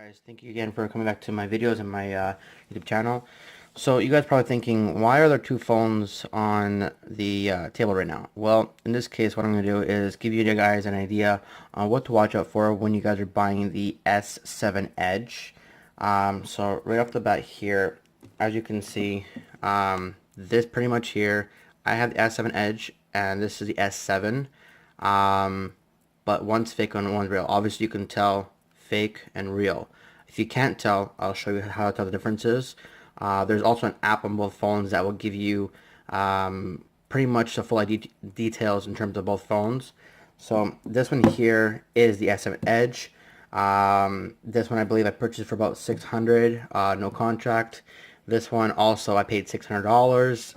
Guys, thank you again for coming back to my videos and my YouTube channel. So you guys are probably thinking, why are there two phones on the table right now? Well, in this case, what I'm going to do is give you guys an idea on what to watch out for when you guys are buying the S7 Edge. So right off the bat here, as you can see, this pretty much here, I have the S7 Edge and this is the S7. But one's fake and one's real. Obviously you can tell fake and real. If you can't tell, I'll show you how to tell the differences. There's also an app on both phones that will give you pretty much the full ID details in terms of both phones. So this one here is the S7 Edge. This one I believe I purchased for about $600, no contract. This one also I paid $600.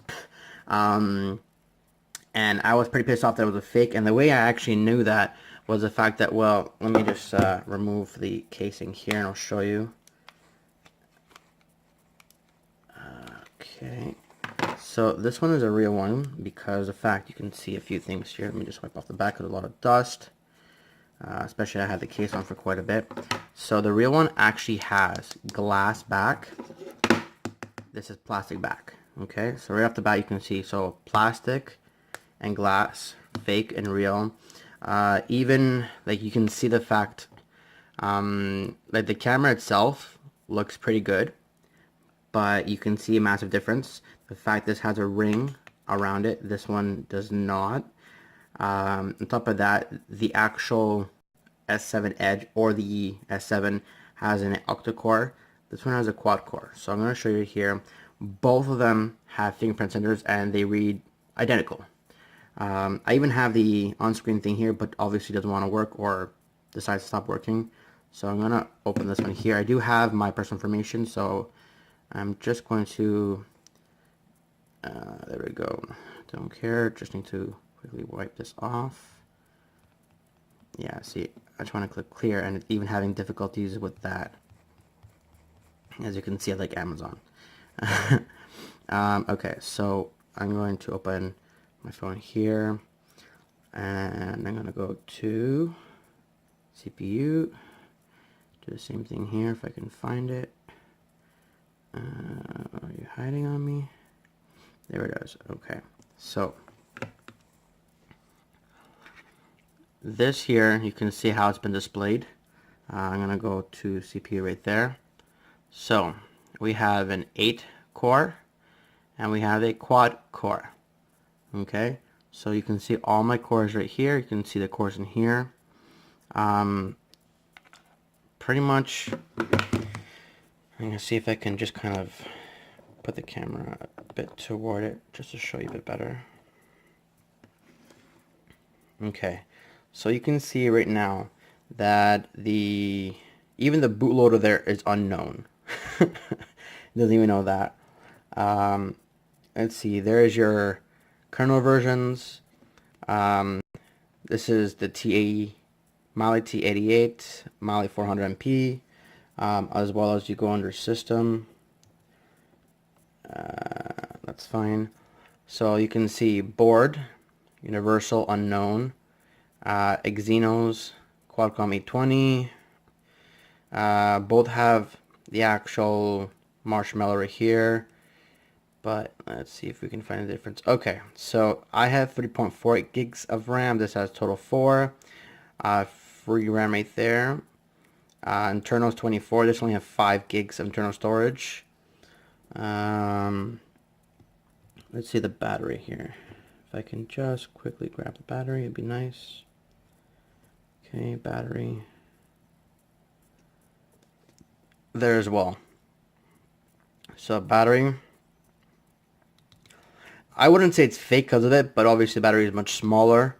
And I was pretty pissed off that it was a fake, and the way I actually knew that was the fact that, well, let me just remove the casing here and I'll show you. Okay, so this one is a real one because of the fact you can see a few things here. Let me just wipe off the back of a lot of dust, especially I had the case on for quite a bit. So the real one actually has glass back. This is plastic back. Okay, so right off the bat you can see, so plastic and glass, fake and real. Even like you can see the fact, like the camera itself looks pretty good, but you can see a massive difference. The fact this has a ring around it, this one does not. On top of that, the actual S7 Edge or the S7 has an octa-core. This one has a quad-core. So I'm going to show you here. Both of them have fingerprint sensors and they read identical. I even have the on-screen thing here, but obviously doesn't want to work or decides to stop working. So I'm going to open this one here. I do have my personal information, so I'm just going to, there we go. Don't care, just need to quickly wipe this off. Yeah, see, I just want to click clear, and even having difficulties with that. As you can see, I like Amazon. Okay, so I'm going to open my phone here, and I'm going to go to CPU, do the same thing here if I can find it. Are you hiding on me? There it is. Okay, so this here, you can see how it's been displayed. I'm going to go to CPU right there. So we have an 8 core and we have a quad core. Okay, so you can see all my cores right here. You can see the cores in here. Pretty much, I'm going to see if I can just kind of put the camera a bit toward it just to show you a bit better. Okay, so you can see right now that even the bootloader there is unknown. Doesn't even know that. Let's see, there's your kernel versions. This is the Mali T88, Mali 400MP, as well as you go under system. That's fine. So you can see board, universal unknown, Exynos, Qualcomm 820. Both have the actual marshmallow right here. But let's see if we can find a difference. Okay, so I have 3.48 gigs of RAM. This has total 4. Free RAM right there. Internal is 24. This only have 5 gigs of internal storage. Let's see the battery here. If I can just quickly grab the battery, it'd be nice. Okay, battery. There as well. So battery, I wouldn't say it's fake because of it, but obviously the battery is much smaller.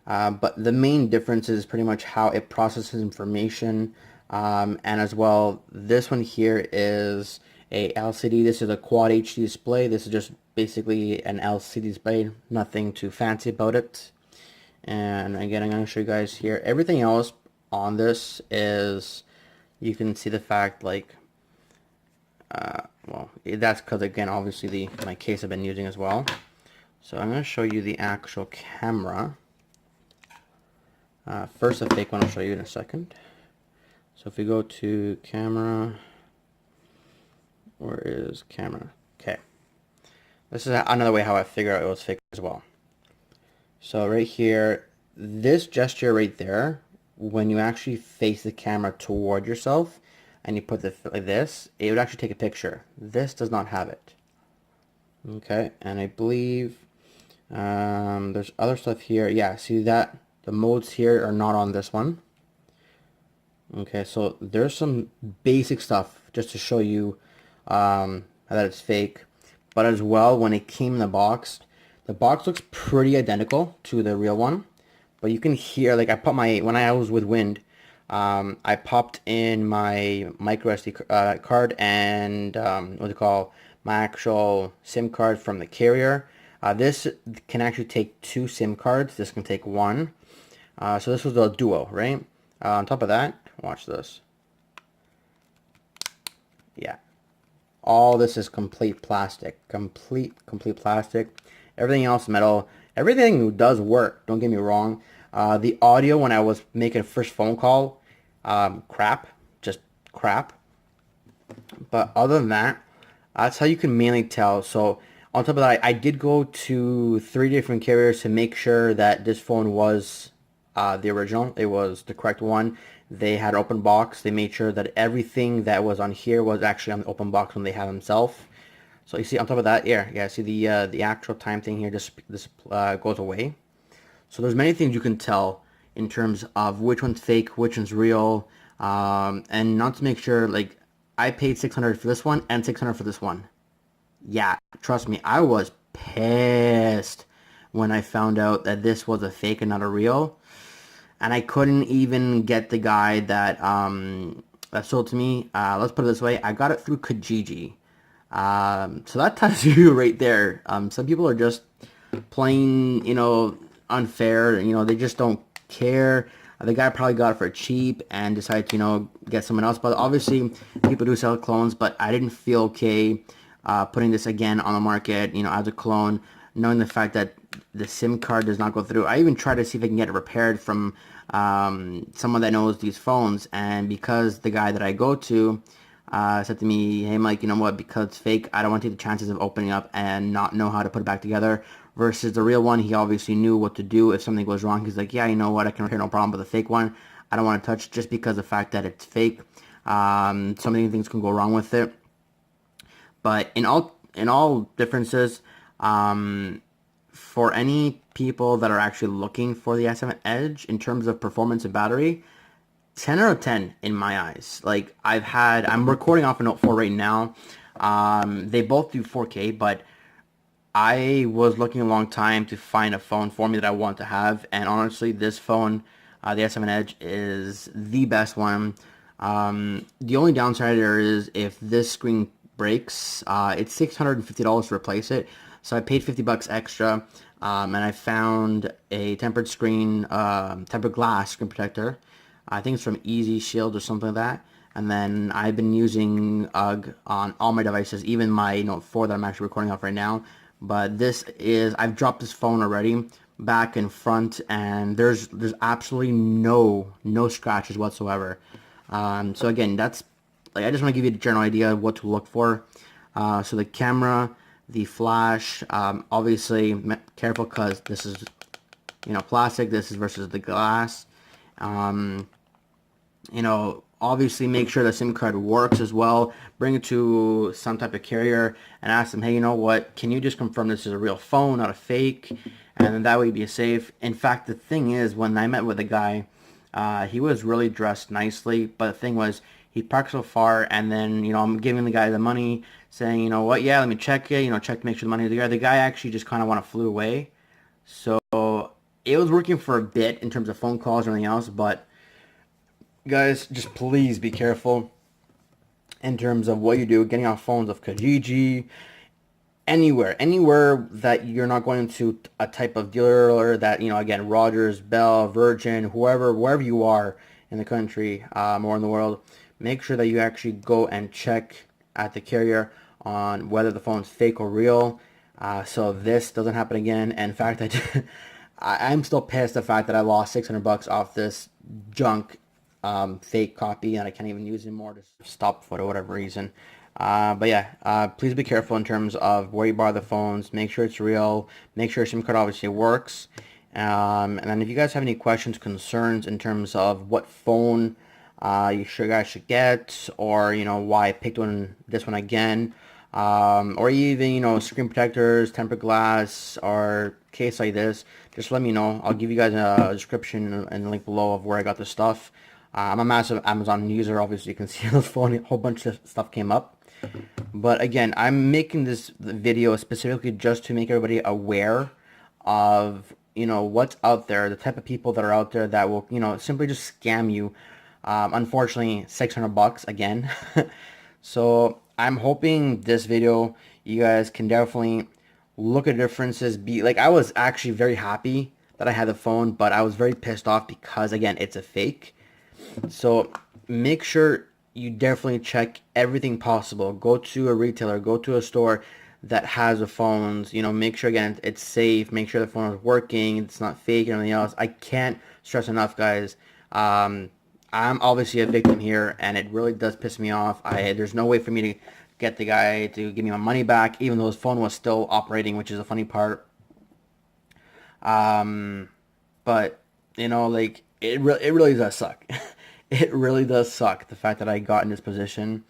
But the main difference is pretty much how it processes information. And as well, this one here is a LCD. This is a quad HD display. This is just basically an LCD display. Nothing too fancy about it. And again, I'm going to show you guys here. Everything else on this is, you can see the fact, like, well, that's because, again, obviously my case I've been using as well. So I'm going to show you the actual camera. First, a fake one I'll show you in a second. So if we go to camera, where is camera? Okay. This is another way how I figure out it was fake as well. So right here, this gesture right there, when you actually face the camera toward yourself and you put it like this, it would actually take a picture. This does not have it. Okay, and I believe there's other stuff here. Yeah, see that the modes here are not on this one. Okay, so there's some basic stuff just to show you that it's fake. But as well, when it came in the box looks pretty identical to the real one. But you can hear, like I put my, when I was with Wind, I popped in my micro SD card and what do you call, my actual SIM card from the carrier. This can actually take 2 SIM cards. This can take 1. So this was a duo, right? On top of that, watch this. Yeah. All this is complete plastic. Complete plastic. Everything else metal. Everything does work, don't get me wrong. The audio when I was making a first phone call, crap. Just crap. But other than that, that's how you can mainly tell. So on top of that, I did go to 3 different carriers to make sure that this phone was the original. It was the correct one. They had open box. They made sure that everything that was on here was actually on the open box when they had themselves. So you see on top of that, yeah, see the actual time thing here. This goes away. So there's many things you can tell in terms of which one's fake, which one's real, and not to make sure. Like I paid $600 for this one and $600 for this one. Yeah, trust me, I was pissed when I found out that this was a fake and not a real. And I couldn't even get the guy that that sold to me. Let's put it this way, I got it through Kijiji. So that tells you right there. Some people are just plain, unfair. They just don't care. The guy probably got it for cheap and decided to, get someone else. But obviously, people do sell clones. But I didn't feel okay putting this again on the market, as a clone, knowing the fact that the SIM card does not go through. I even tried to see if I can get it repaired from someone that knows these phones, and because the guy that I go to said to me, hey Mike, you know what, because it's fake, I don't want to take the chances of opening up and not know how to put it back together, versus the real one, he obviously knew what to do if something goes wrong. He's like, yeah, you know what, I can repair no problem, but the fake one, I don't want to touch just because of the fact that it's fake. So many things can go wrong with it. But in all differences, for any people that are actually looking for the s7edge in terms of performance and battery, 10 out of 10 in my eyes. Like I'm recording off a Note 4 right now. They both do 4K, but I was looking a long time to find a phone for me that I want to have, and honestly, this phone, the s7edge, is the best one. The only downside there is if this screen breaks, it's $650 to replace it. So I paid $50 extra, and I found a tempered glass screen protector. I think it's from Easy Shield or something like that. And then I've been using UGG on all my devices, even my Note 4 that I'm actually recording off right now. But I've dropped this phone already, back and front, and there's absolutely no scratches whatsoever. So again, that's, like, I just want to give you a general idea of what to look for. So the camera, the flash, obviously careful because this is, plastic. This is versus the glass. Obviously make sure the SIM card works as well. Bring it to some type of carrier and ask them, hey, you know what, can you just confirm this is a real phone, not a fake? And then that way be safe. In fact, the thing is, when I met with the guy, he was really dressed nicely, but the thing was, he parked so far, and then, I'm giving the guy the money, saying, you know what, yeah, let me check it, check to make sure the money is there. The guy actually just kind of flew away. So it was working for a bit in terms of phone calls and everything else, but guys, just please be careful in terms of what you do, getting off phones of Kijiji, anywhere that you're not going to a type of dealer that, again, Rogers, Bell, Virgin, wherever you are in the country or in the world, make sure that you actually go and check at the carrier on whether the phone's fake or real, so this doesn't happen again. And in fact, I'm still pissed the fact that I lost $600 off this junk fake copy and I can't even use it anymore to stop for whatever reason. But yeah, please be careful in terms of where you buy the phones. Make sure it's real. Make sure SIM card obviously works. And then if you guys have any questions, concerns in terms of what phone you guys should get, or why I picked this one again, or even screen protectors, tempered glass, or case like this, just let me know. I'll give you guys a description and a link below of where I got the stuff. I'm a massive Amazon user, obviously you can see on the phone a whole bunch of stuff came up. But again, I'm making this video specifically just to make everybody aware of what's out there, the type of people that are out there that will simply just scam you. Unfortunately, $600 again. So I'm hoping this video you guys can definitely look at differences. Be like, I was actually very happy that I had the phone, but I was very pissed off because again, it's a fake. So make sure you definitely check everything possible. Go to a retailer, go to a store that has the phones, make sure again it's safe, make sure the phone is working, it's not fake or anything else. I can't stress enough, guys. I'm obviously a victim here, and it really does piss me off. There's no way for me to get the guy to give me my money back, even though his phone was still operating, which is a funny part. But like it really does suck. It really does suck, the fact that I got in this position.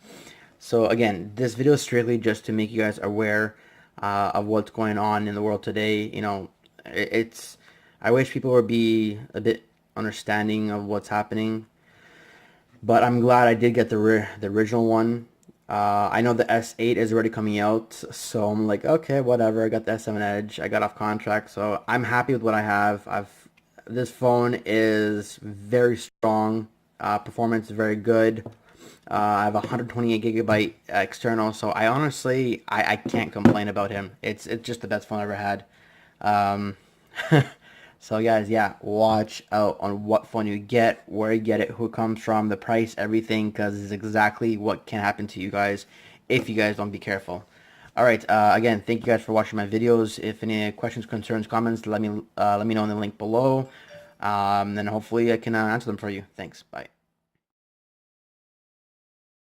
So again, this video is strictly just to make you guys aware of what's going on in the world today. I wish people would be a bit understanding of what's happening. But I'm glad I did get the original one. I know the S8 is already coming out, so I'm like, okay, whatever. I got the s7edge. I got off contract, so I'm happy with what I have. This phone is very strong. Performance is very good. I have 128 gigabyte external, so I honestly I can't complain about him. It's just the best phone I ever had. So guys, yeah, watch out on what phone you get, where you get it, who it comes from, the price, everything, because it's exactly what can happen to you guys if you guys don't be careful. Alright, again, thank you guys for watching my videos. If any questions, concerns, comments, let me know in the link below. Then hopefully I can answer them for you. Thanks. Bye.